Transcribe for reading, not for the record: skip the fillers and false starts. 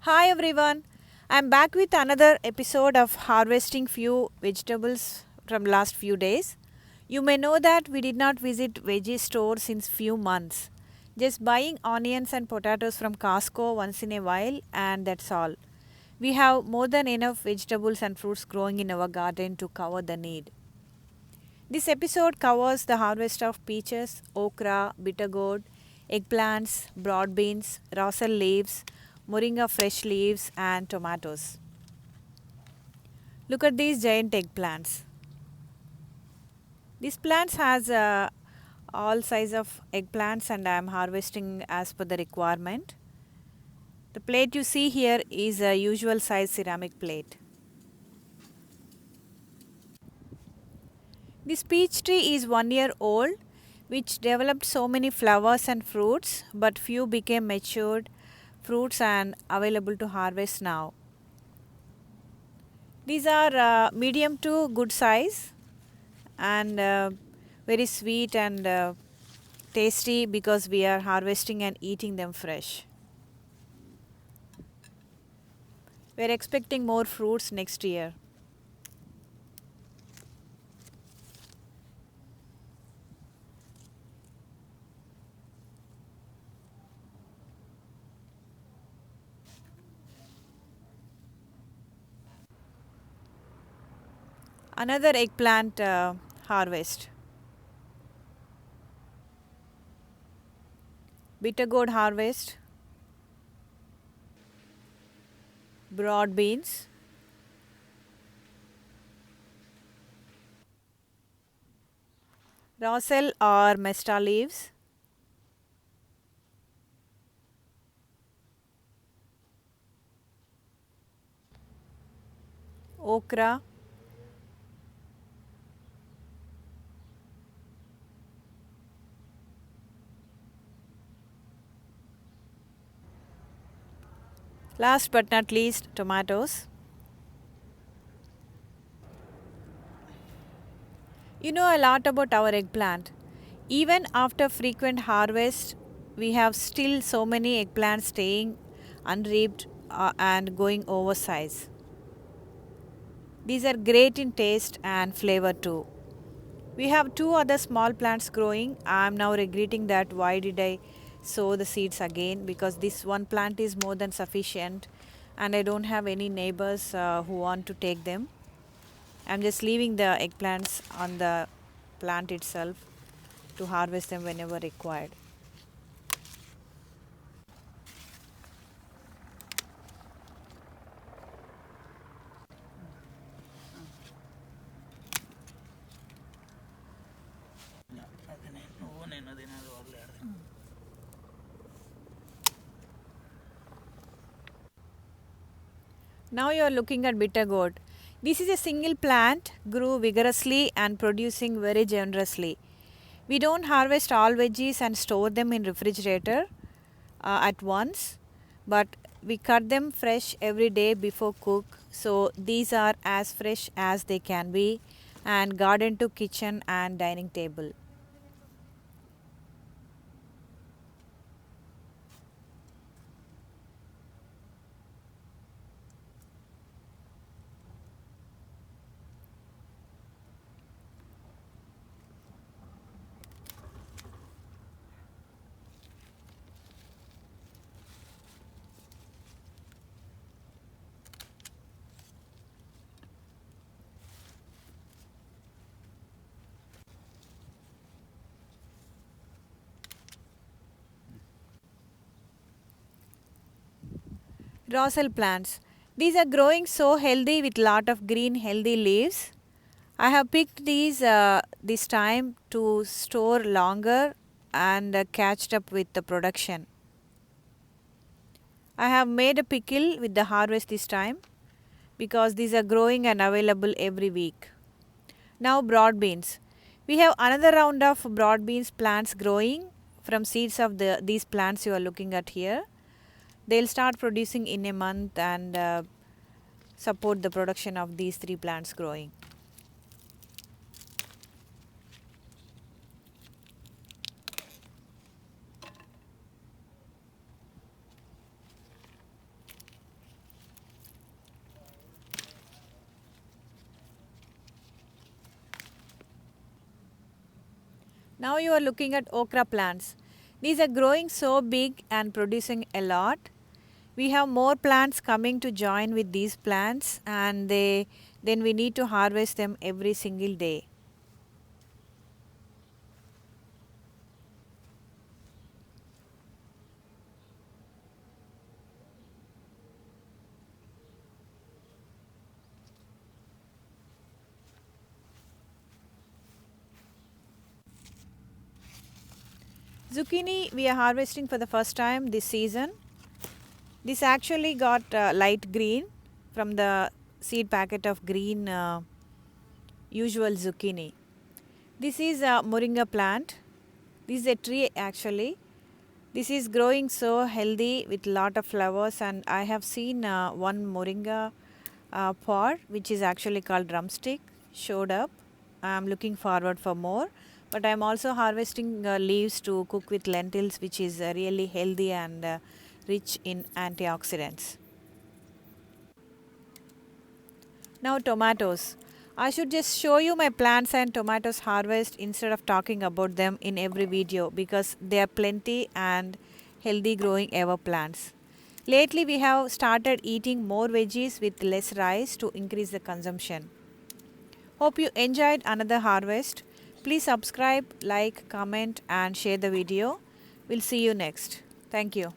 Hi everyone, I'm back with another episode of harvesting few vegetables from last few days. You may know that we did not visit veggie store since few months. Just buying onions and potatoes from Costco once in a while and that's all. We have more than enough vegetables and fruits growing in our garden to cover the need. This episode covers the harvest of peaches, okra, bitter gourd, eggplants, broad beans, Russell leaves, moringa fresh leaves, and tomatoes. Look at these giant eggplants. These plants has all size of eggplants and I am harvesting as per the requirement. The plate you see here is a usual size ceramic plate. This peach tree is 1 year old, which developed so many flowers and fruits, but few became matured fruits and available to harvest now. These are medium to good size and very sweet and tasty because we are harvesting and eating them fresh. We are expecting more fruits next year. Another eggplant harvest. Bitter gourd harvest. Broad beans. Rossel or mesta leaves. Okra. Last but not least, tomatoes. You know a lot about our eggplant. Even after frequent harvest, we have still so many eggplants staying unreaped and going oversize. These are great in taste and flavor too. We have two other small plants growing. I am now regretting that why did I sow the seeds again because this one plant is more than sufficient and I don't have any neighbors who want to take them. I'm just leaving the eggplants on the plant itself to harvest them whenever required. Now you are looking at bitter gourd. This is a single plant, grew vigorously and producing very generously. We don't harvest all veggies and store them in refrigerator at once, but we cut them fresh every day before cook. So these are as fresh as they can be and garden to kitchen and dining table. Rossel plants. These are growing so healthy with lot of green healthy leaves. I have picked these this time to store longer and catched up with the production. I have made a pickle with the harvest this time because these are growing and available every week. Now broad beans. We have another round of broad beans plants growing from seeds of these plants you are looking at here. They'll start producing in a month and support the production of these three plants growing. Now you are looking at okra plants. These are growing so big and producing a lot. We have more plants coming to join with these plants, and then we need to harvest them every single day. Zucchini we are harvesting for the first time this season. This actually got light green from the seed packet of green usual zucchini. This is a moringa plant. This is a tree actually. This is growing so healthy with lot of flowers, and I have seen one moringa pod which is actually called drumstick showed up. I am looking forward for more, but I am also harvesting leaves to cook with lentils, which is really healthy and rich in antioxidants. Now tomatoes. I should just show you my plants and tomatoes harvest instead of talking about them in every video, because they are plenty and healthy growing ever plants. Lately we have started eating more veggies with less rice to increase the consumption. Hope you enjoyed another harvest. Please subscribe, like, comment and share the video. We'll see you next. Thank you.